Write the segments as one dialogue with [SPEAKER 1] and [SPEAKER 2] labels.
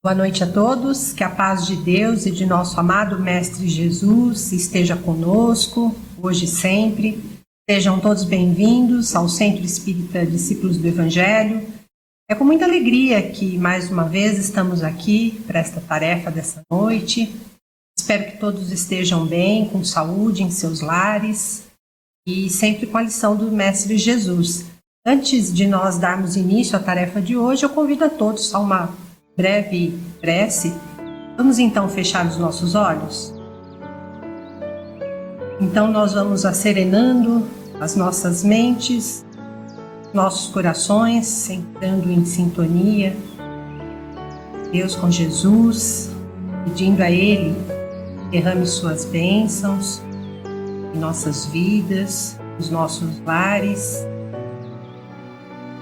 [SPEAKER 1] Boa noite a todos, que a paz de Deus e de nosso amado Mestre Jesus esteja conosco, hoje e sempre. Sejam todos bem-vindos ao Centro Espírita Discípulos do Evangelho. É com muita alegria que, mais uma vez, estamos aqui para esta tarefa dessa noite. Espero que todos estejam bem, com saúde em seus lares e sempre com a lição do Mestre Jesus. Antes de nós darmos início à tarefa de hoje, eu convido a todos a uma breve prece. Vamos então fechar os nossos olhos? Então nós vamos acerenando as nossas mentes, nossos corações, entrando em sintonia, Deus com Jesus, pedindo a Ele que derrame suas bênçãos em nossas vidas, nos nossos lares.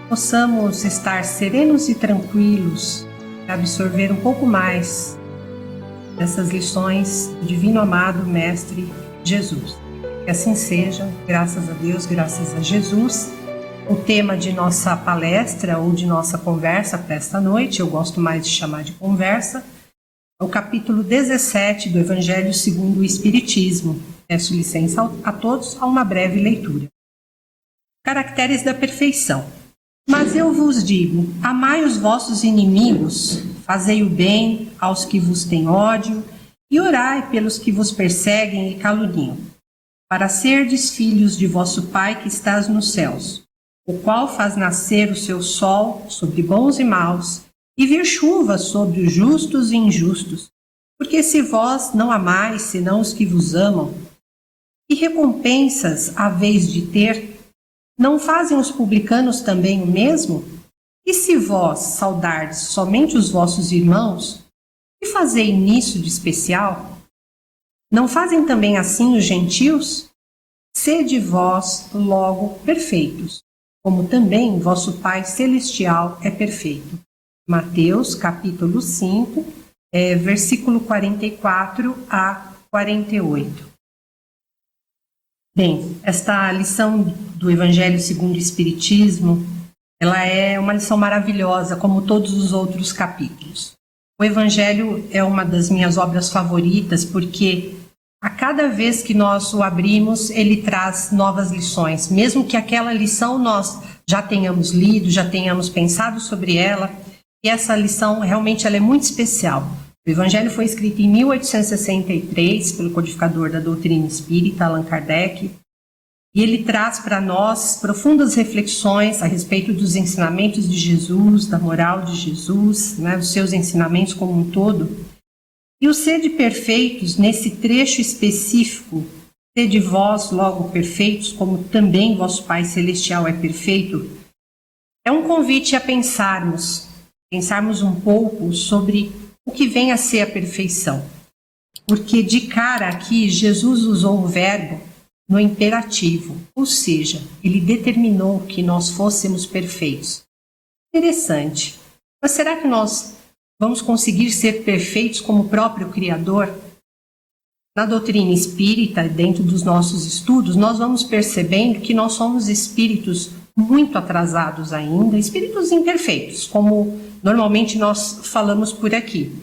[SPEAKER 1] Possamos estar serenos e tranquilos, absorver um pouco mais dessas lições do Divino Amado Mestre Jesus. Que assim seja, graças a Deus, graças a Jesus. O tema de nossa palestra ou de nossa conversa para esta noite, eu gosto mais de chamar de conversa, é o capítulo 17 do Evangelho segundo o Espiritismo. Peço licença a todos a uma breve leitura. Caracteres da perfeição. Mas eu vos digo, amai os vossos inimigos, fazei o bem aos que vos têm ódio, e orai pelos que vos perseguem e caluniam, para serdes filhos de vosso Pai que estás nos céus, o qual faz nascer o seu sol sobre bons e maus, e vir chuva sobre os justos e injustos. Porque se vós não amais senão os que vos amam, que recompensas haveis de ter? Não fazem os publicanos também o mesmo? E se vós saudardes somente os vossos irmãos, que fazei nisso de especial? Não fazem também assim os gentios? Sede vós logo perfeitos, como também vosso Pai Celestial é perfeito. Mateus capítulo 5, versículo 44 a 48. Bem, esta lição do Evangelho segundo o Espiritismo, ela é uma lição maravilhosa, como todos os outros capítulos. O Evangelho é uma das minhas obras favoritas, porque a cada vez que nós o abrimos, ele traz novas lições. Mesmo que aquela lição nós já tenhamos lido, já tenhamos pensado sobre ela, e essa lição realmente ela é muito especial. O Evangelho foi escrito em 1863 pelo codificador da doutrina espírita, Allan Kardec, e ele traz para nós profundas reflexões a respeito dos ensinamentos de Jesus, da moral de Jesus, os seus ensinamentos como um todo. E o sede perfeitos, nesse trecho específico, sede vós logo perfeitos, como também vosso Pai Celestial é perfeito, é um convite a pensarmos um pouco sobre o que vem a ser a perfeição. Porque de cara aqui, Jesus usou o verbo no imperativo, ou seja, ele determinou que nós fôssemos perfeitos. Interessante. Mas será que nós vamos conseguir ser perfeitos como o próprio Criador? Na doutrina espírita, dentro dos nossos estudos, nós vamos percebendo que nós somos espíritos muito atrasados ainda, espíritos imperfeitos, como normalmente nós falamos por aqui.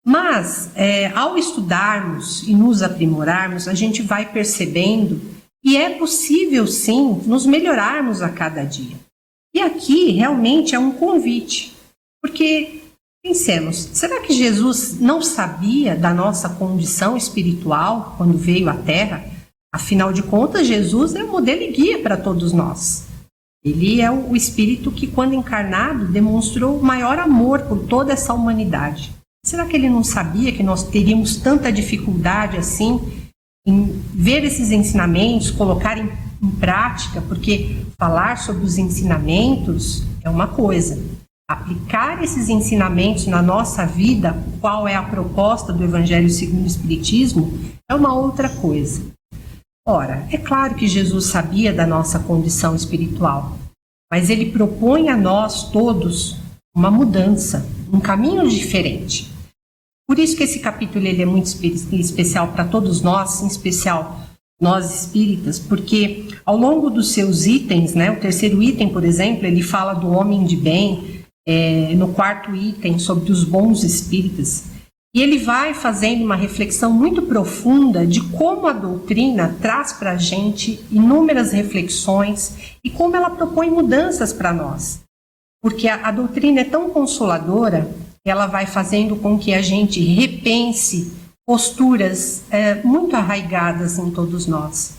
[SPEAKER 1] Mas, ao estudarmos e nos aprimorarmos, a gente vai percebendo que é possível, sim, nos melhorarmos a cada dia. E aqui, realmente, é um convite. Porque, pensemos, será que Jesus não sabia da nossa condição espiritual quando veio à Terra? Afinal de contas, Jesus é o modelo e guia para todos nós. Ele é o Espírito que, quando encarnado, demonstrou maior amor por toda essa humanidade. Será que ele não sabia que nós teríamos tanta dificuldade assim em ver esses ensinamentos, colocar em prática? Porque falar sobre os ensinamentos é uma coisa. Aplicar esses ensinamentos na nossa vida, qual é a proposta do Evangelho segundo o Espiritismo, é uma outra coisa. Ora, é claro que Jesus sabia da nossa condição espiritual, mas ele propõe a nós todos uma mudança, um caminho diferente. Por isso que esse capítulo ele é muito especial para todos nós, em especial nós espíritas, porque ao longo dos seus itens, o terceiro item, por exemplo, ele fala do homem de bem, no 4º item sobre os bons espíritas, e ele vai fazendo uma reflexão muito profunda de como a doutrina traz para a gente inúmeras reflexões e como ela propõe mudanças para nós. Porque a doutrina é tão consoladora, ela vai fazendo com que a gente repense posturas muito arraigadas em todos nós.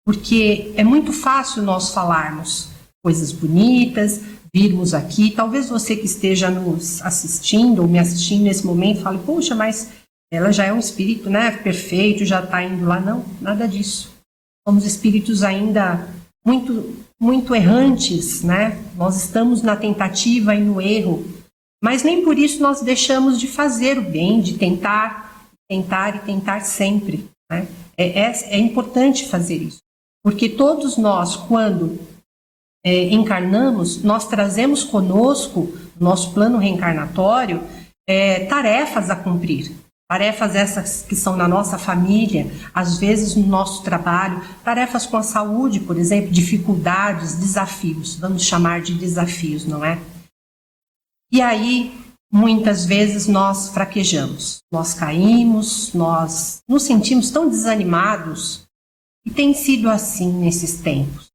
[SPEAKER 1] Porque é muito fácil nós falarmos coisas bonitas, virmos aqui, talvez você que esteja nos assistindo ou me assistindo nesse momento fale, poxa, mas ela já é um espírito, né, perfeito, já está indo lá. Não, nada disso. Somos espíritos ainda muito errantes, né? Nós estamos na tentativa e no erro, mas nem por isso nós deixamos de fazer o bem, de tentar e tentar sempre, né? É importante fazer isso, porque todos nós, quando encarnamos, nós trazemos conosco, no nosso plano reencarnatório, tarefas a cumprir. Tarefas essas que são na nossa família, às vezes no nosso trabalho, tarefas com a saúde, por exemplo, dificuldades, desafios, vamos chamar de desafios, não é? E aí, muitas vezes nós fraquejamos, nós caímos, nós nos sentimos tão desanimados, e tem sido assim nesses tempos.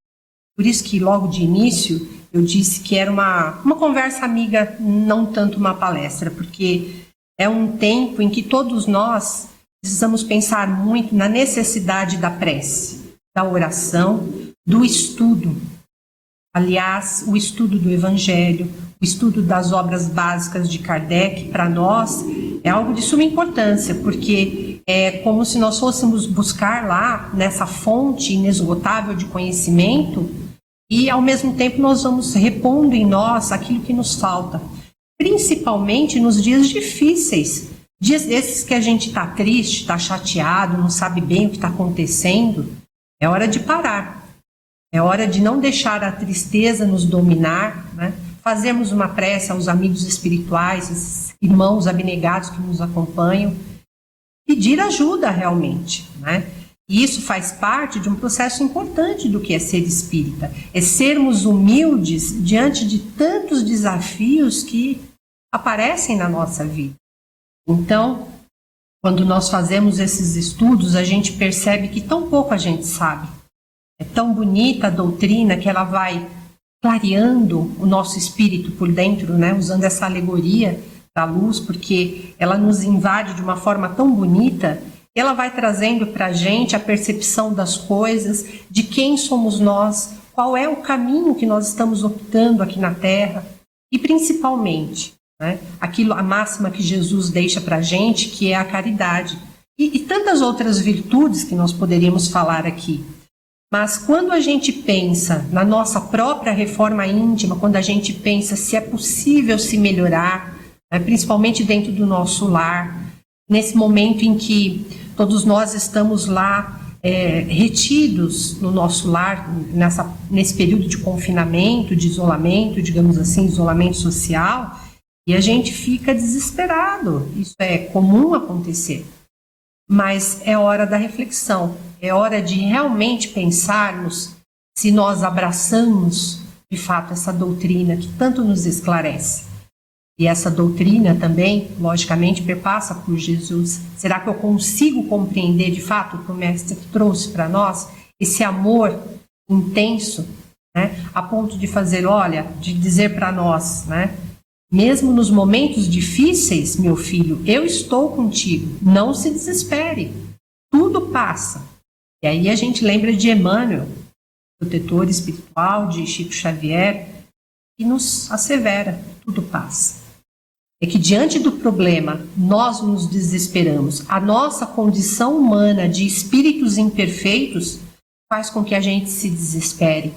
[SPEAKER 1] Por isso que logo de início eu disse que era uma conversa amiga, não tanto uma palestra, porque é um tempo em que todos nós precisamos pensar muito na necessidade da prece, da oração, do estudo. Aliás, o estudo do Evangelho, o estudo das obras básicas de Kardec, para nós, é algo de suma importância, porque é como se nós fôssemos buscar lá, nessa fonte inesgotável de conhecimento, e ao mesmo tempo nós vamos repondo em nós aquilo que nos falta. Principalmente nos dias difíceis, dias desses que a gente está triste, está chateado, não sabe bem o que está acontecendo, é hora de parar, é hora de não deixar a tristeza nos dominar, né? Fazermos uma prece aos amigos espirituais, esses irmãos abnegados que nos acompanham, pedir ajuda realmente, né? E isso faz parte de um processo importante do que é ser espírita, é sermos humildes diante de tantos desafios que aparecem na nossa vida. Então, quando nós fazemos esses estudos, a gente percebe que tão pouco a gente sabe. É tão bonita a doutrina que ela vai clareando o nosso espírito por dentro, né? Usando essa alegoria da luz, porque ela nos invade de uma forma tão bonita. Ela vai trazendo para a gente a percepção das coisas, de quem somos nós, qual é o caminho que nós estamos optando aqui na Terra e principalmente, né, a máxima que Jesus deixa para a gente, que é a caridade e tantas outras virtudes que nós poderíamos falar aqui. Mas quando a gente pensa na nossa própria reforma íntima, quando a gente pensa se é possível se melhorar, né, principalmente dentro do nosso lar, nesse momento em que todos nós estamos lá retidos no nosso lar, nesse período de confinamento, de isolamento, digamos assim, isolamento social, e a gente fica desesperado. Isso é comum acontecer. Mas é hora da reflexão, é hora de realmente pensarmos se nós abraçamos, de fato, essa doutrina que tanto nos esclarece. E essa doutrina também, logicamente, perpassa por Jesus. Será que eu consigo compreender, de fato, o que o Mestre trouxe para nós? Esse amor intenso, né? A ponto de fazer, olha, de dizer para nós, né? Mesmo nos momentos difíceis, meu filho, eu estou contigo. Não se desespere. Tudo passa. E aí a gente lembra de Emmanuel, protetor espiritual de Chico Xavier, que nos assevera, tudo passa. É que diante do problema, nós nos desesperamos. A nossa condição humana de espíritos imperfeitos faz com que a gente se desespere.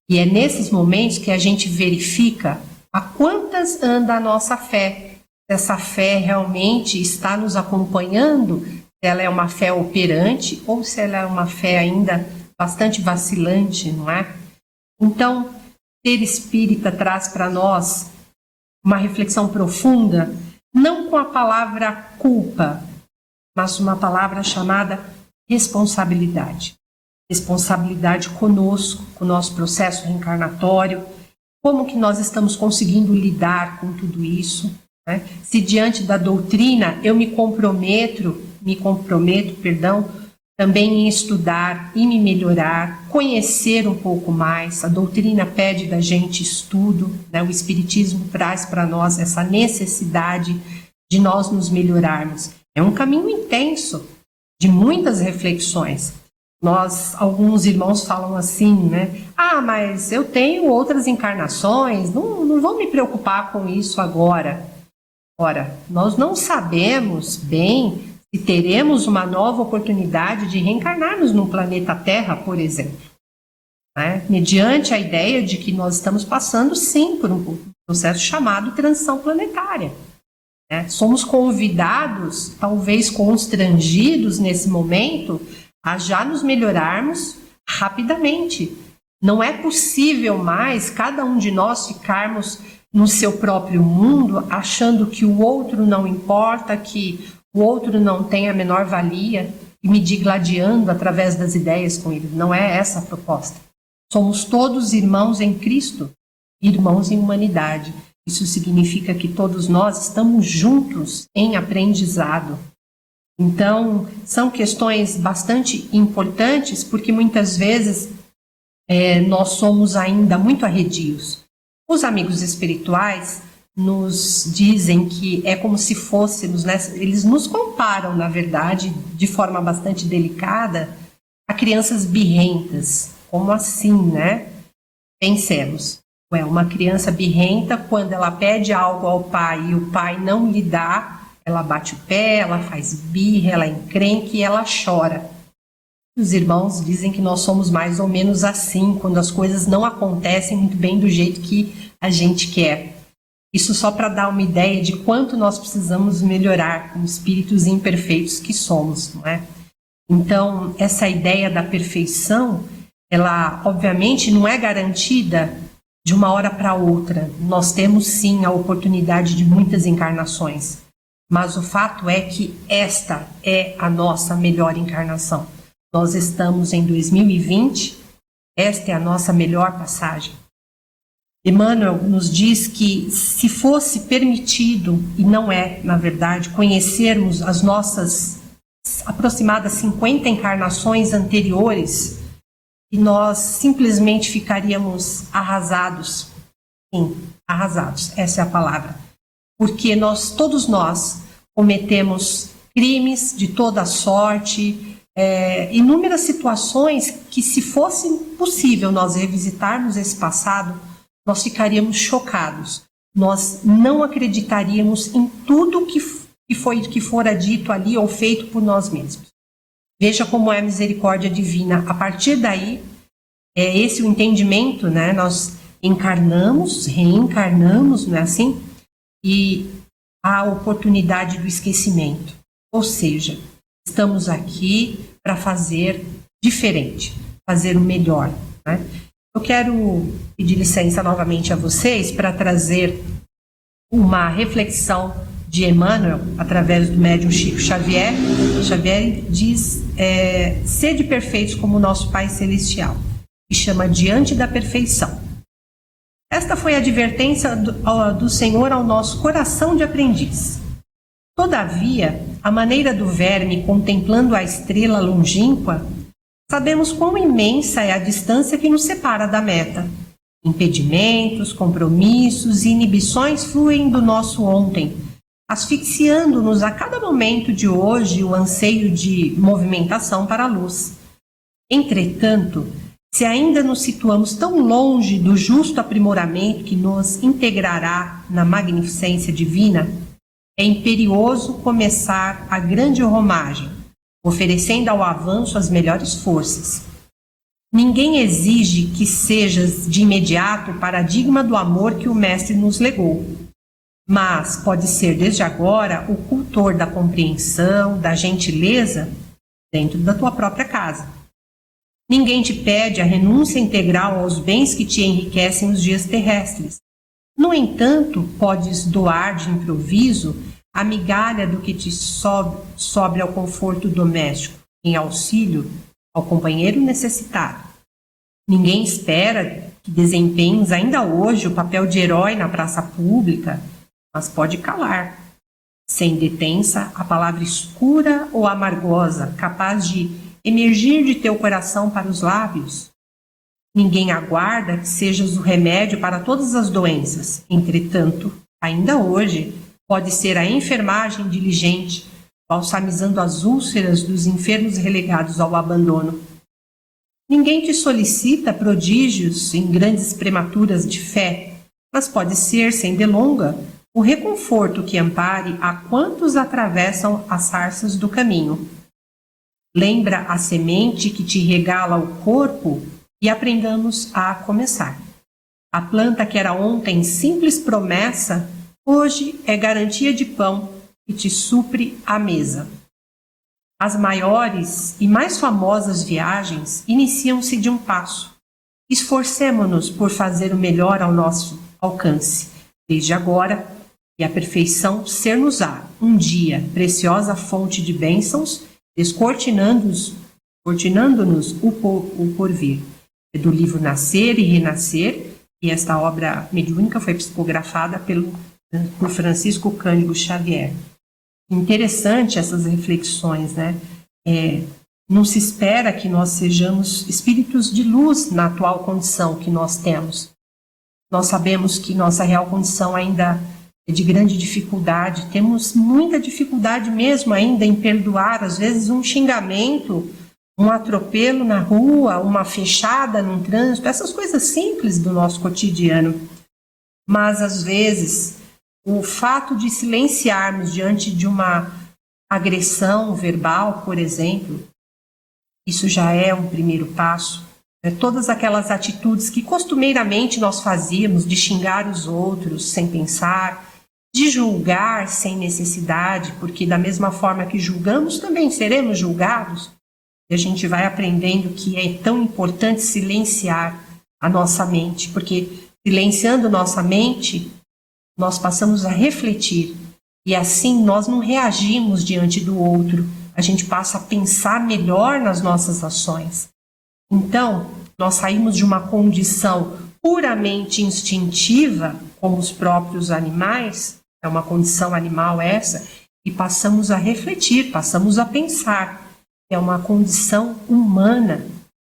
[SPEAKER 1] E é nesses momentos que a gente verifica a quantas anda a nossa fé. Se essa fé realmente está nos acompanhando, se ela é uma fé operante ou se ela é uma fé ainda bastante vacilante, não é? Então, ser espírita traz para nós uma reflexão profunda, não com a palavra culpa, mas uma palavra chamada responsabilidade. Responsabilidade conosco, com o nosso processo reencarnatório, Como que nós estamos conseguindo lidar com tudo isso? Né? Se diante da doutrina eu me comprometo, também em estudar e me melhorar, conhecer um pouco mais. A doutrina pede da gente estudo, né? O Espiritismo traz para nós essa necessidade de nós nos melhorarmos. É um caminho intenso, de muitas reflexões. Alguns irmãos falam assim, né? Mas eu tenho outras encarnações, não vou me preocupar com isso agora. Ora, nós não sabemos bem se teremos uma nova oportunidade de reencarnarmos no planeta Terra, por exemplo. Né? Mediante a ideia de que nós estamos passando, sim, por um processo chamado transição planetária. Né? Somos convidados, talvez constrangidos nesse momento, a já nos melhorarmos rapidamente. Não é possível mais cada um de nós ficarmos no seu próprio mundo, achando que o outro não importa, que o outro não tem a menor valia e me digladiando através das ideias com ele. Não é essa a proposta. Somos todos irmãos em Cristo, irmãos em humanidade. Isso significa que todos nós estamos juntos em aprendizado. Então, são questões bastante importantes, porque muitas vezes nós somos ainda muito arredios. Os amigos espirituais nos dizem que é como se fôssemos, né? Eles nos comparam, na verdade, de forma bastante delicada, a crianças birrentas. Como assim, né? Pensemos. Uma criança birrenta, quando ela pede algo ao pai e o pai não lhe dá, ela bate o pé, ela faz birra, ela encrenca e ela chora. Os irmãos dizem que nós somos mais ou menos assim, quando as coisas não acontecem muito bem do jeito que a gente quer. Isso só para dar uma ideia de quanto nós precisamos melhorar como espíritos imperfeitos que somos, não é? Então, essa ideia da perfeição, ela obviamente não é garantida de uma hora para outra. Nós temos sim a oportunidade de muitas encarnações, mas o fato é que esta é a nossa melhor encarnação. Nós estamos em 2020, esta é a nossa melhor passagem. Emmanuel nos diz que se fosse permitido, e não é, na verdade, conhecermos as nossas aproximadas 50 encarnações anteriores, e nós simplesmente ficaríamos arrasados. Sim, arrasados, essa é a palavra. Porque todos nós cometemos crimes de toda sorte, inúmeras situações que, se fosse possível nós revisitarmos esse passado, nós ficaríamos chocados. Nós não acreditaríamos em tudo que fora dito ali ou feito por nós mesmos. Veja como é a misericórdia divina. A partir daí, é esse o entendimento, né? Nós encarnamos, reencarnamos, não é assim? E a oportunidade do esquecimento. Ou seja, estamos aqui para fazer diferente, fazer o melhor, né? Eu quero pedir licença novamente a vocês para trazer uma reflexão de Emmanuel, através do médium Chico Xavier. Xavier diz, sede perfeitos como o nosso Pai Celestial, e chama diante da perfeição. Esta foi a advertência do Senhor ao nosso coração de aprendiz. Todavia, à maneira do verme contemplando a estrela longínqua, sabemos quão imensa é a distância que nos separa da meta. Impedimentos, compromissos e inibições fluem do nosso ontem, asfixiando-nos a cada momento de hoje o anseio de movimentação para a luz. Entretanto, se ainda nos situamos tão longe do justo aprimoramento que nos integrará na magnificência divina, é imperioso começar a grande romagem, oferecendo ao avanço as melhores forças. Ninguém exige que sejas de imediato o paradigma do amor que o Mestre nos legou, mas pode ser desde agora o cultor da compreensão, da gentileza, dentro da tua própria casa. Ninguém te pede a renúncia integral aos bens que te enriquecem os dias terrestres. No entanto, podes doar de improviso a migalha do que te sobre ao conforto doméstico, em auxílio ao companheiro necessitado. Ninguém espera que desempenhes ainda hoje o papel de herói na praça pública, mas pode calar, sem detença a palavra escura ou amargosa, capaz de emergir de teu coração para os lábios. Ninguém aguarda que sejas o remédio para todas as doenças. Entretanto, ainda hoje, pode ser a enfermagem diligente, balsamizando as úlceras dos enfermos relegados ao abandono. Ninguém te solicita prodígios em grandes prematuras de fé, mas pode ser, sem delonga, o reconforto que ampare a quantos atravessam as sarças do caminho. Lembra a semente que te regala o corpo e aprendamos a começar. A planta que era ontem simples promessa, hoje é garantia de pão que te supre a mesa. As maiores e mais famosas viagens iniciam-se de um passo. Esforcemo-nos por fazer o melhor ao nosso alcance, desde agora, e a perfeição ser-nos-á, um dia, preciosa fonte de bênçãos, descortinando-nos o porvir. É do livro Nascer e Renascer, e esta obra mediúnica foi psicografada por Francisco Cândido Xavier. Interessante essas reflexões, né? Não se espera que nós sejamos espíritos de luz na atual condição que nós temos. Nós sabemos que nossa real condição ainda é de grande dificuldade, temos muita dificuldade mesmo ainda em perdoar, às vezes um xingamento, um atropelo na rua, uma fechada num trânsito, essas coisas simples do nosso cotidiano. Mas às vezes o fato de silenciarmos diante de uma agressão verbal, por exemplo, isso já é um primeiro passo. Todas aquelas atitudes que costumeiramente nós fazíamos, de xingar os outros sem pensar, de julgar sem necessidade, porque da mesma forma que julgamos, também seremos julgados. E a gente vai aprendendo que é tão importante silenciar a nossa mente, porque silenciando nossa mente, nós passamos a refletir e assim nós não reagimos diante do outro, a gente passa a pensar melhor nas nossas ações. Então, nós saímos de uma condição puramente instintiva, como os próprios animais, é uma condição animal essa, e passamos a refletir, passamos a pensar. É uma condição humana,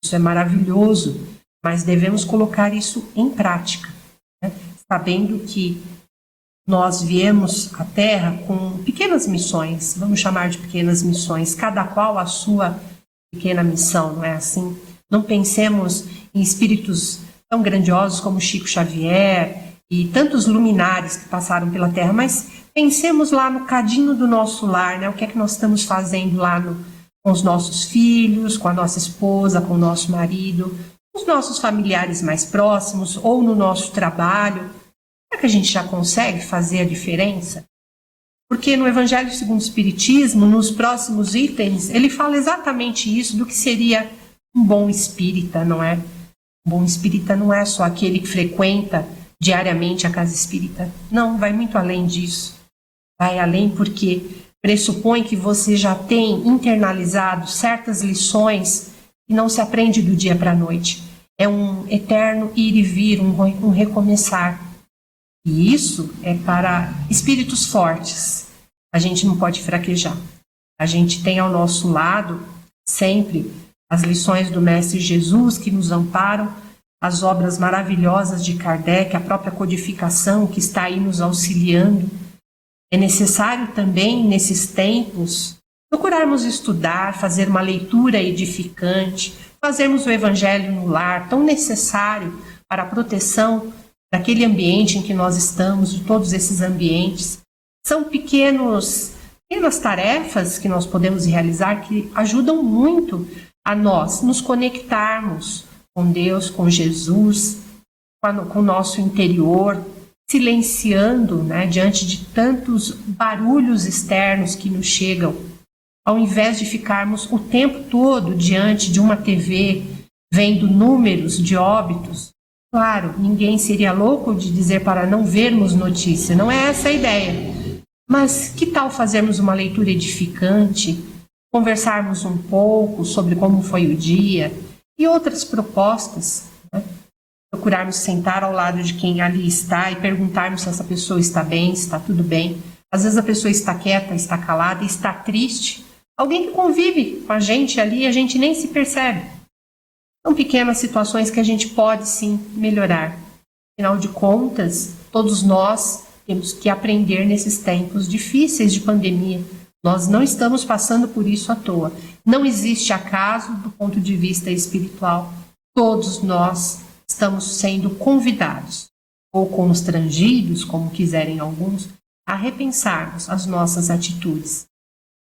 [SPEAKER 1] isso é maravilhoso, mas devemos colocar isso em prática, né? Sabendo que nós viemos à Terra com pequenas missões, vamos chamar de pequenas missões, cada qual a sua pequena missão, não é assim? Não pensemos em espíritos tão grandiosos como Chico Xavier e tantos luminares que passaram pela Terra, mas pensemos lá no cadinho do nosso lar, né? O que é que nós estamos fazendo lá com os nossos filhos, com a nossa esposa, com o nosso marido, com os nossos familiares mais próximos ou no nosso trabalho. Será que a gente já consegue fazer a diferença? Porque no Evangelho segundo o Espiritismo, nos próximos itens, ele fala exatamente isso do que seria um bom espírita, não é? Um bom espírita não é só aquele que frequenta diariamente a casa espírita. Não, vai muito além disso. Vai além porque pressupõe que você já tem internalizado certas lições que não se aprende do dia para a noite. É um eterno ir e vir, um recomeçar. E isso é para espíritos fortes. A gente não pode fraquejar. A gente tem ao nosso lado sempre as lições do Mestre Jesus que nos amparam, as obras maravilhosas de Kardec, a própria codificação que está aí nos auxiliando. É necessário também, nesses tempos, procurarmos estudar, fazer uma leitura edificante, fazermos o Evangelho no lar, tão necessário para a proteção daquele ambiente em que nós estamos, de todos esses ambientes. São pequenas tarefas que nós podemos realizar que ajudam muito a nós nos conectarmos com Deus, com Jesus, com o nosso interior, silenciando, né, diante de tantos barulhos externos que nos chegam, ao invés de ficarmos o tempo todo diante de uma TV, vendo números de óbitos. Claro, ninguém seria louco de dizer para não vermos notícia, não é essa a ideia. Mas que tal fazermos uma leitura edificante, conversarmos um pouco sobre como foi o dia e outras propostas, né? procurarmos sentar ao lado de quem ali está e perguntarmos se essa pessoa está bem, se está tudo bem. Às vezes a pessoa está quieta, está calada, está triste. Alguém que convive com a gente ali e a gente nem se percebe. São pequenas situações que a gente pode sim melhorar. Afinal de contas, todos nós temos que aprender nesses tempos difíceis de pandemia. Nós não estamos passando por isso à toa. Não existe acaso do ponto de vista espiritual. Todos nós estamos sendo convidados, ou constrangidos, como quiserem alguns, a repensarmos as nossas atitudes.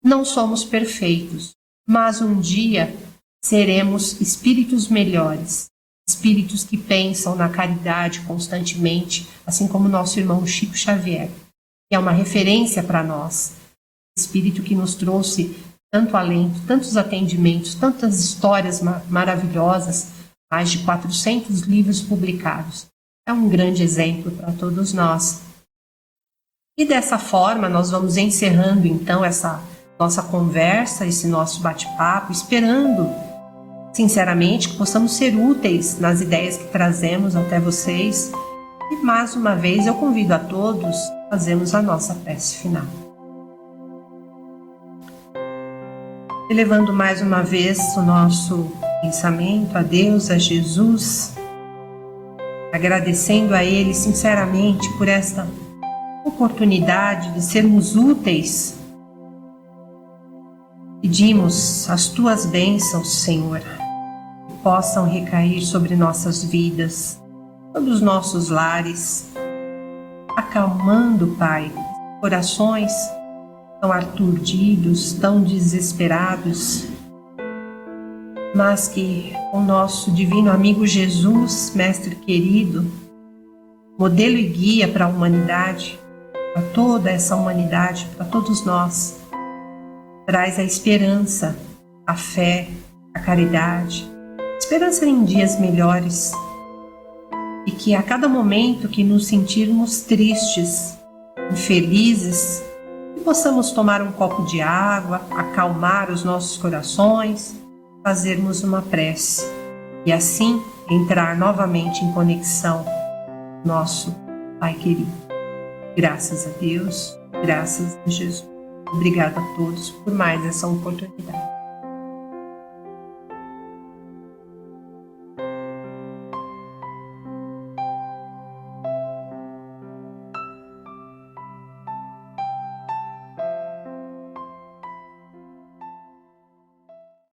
[SPEAKER 1] Não somos perfeitos, mas um dia seremos espíritos melhores, espíritos que pensam na caridade constantemente, assim como nosso irmão Chico Xavier, que é uma referência para nós. Espírito que nos trouxe tanto alento, tantos atendimentos, tantas histórias maravilhosas, mais de 400 livros publicados. É um grande exemplo para todos nós. E dessa forma nós vamos encerrando então essa nossa conversa, esse nosso bate-papo, esperando sinceramente que possamos ser úteis nas ideias que trazemos até vocês. E mais uma vez eu convido a todos a fazermos a nossa prece final. Elevando mais uma vez o nosso pensamento a Deus, a Jesus, agradecendo a Ele sinceramente por esta oportunidade de sermos úteis. Pedimos as Tuas bênçãos, Senhor, que possam recair sobre nossas vidas, sobre os nossos lares, acalmando, Pai, corações tão aturdidos, tão desesperados, mas que o nosso divino amigo Jesus, Mestre querido, modelo e guia para a humanidade, para toda essa humanidade, para todos nós, traz a esperança, a fé, a caridade, esperança em dias melhores, e que a cada momento que nos sentirmos tristes, infelizes, que possamos tomar um copo de água, acalmar os nossos corações, fazermos uma prece e assim entrar novamente em conexão com nosso Pai querido. Graças a Deus, graças a Jesus. Obrigada a todos por mais essa oportunidade.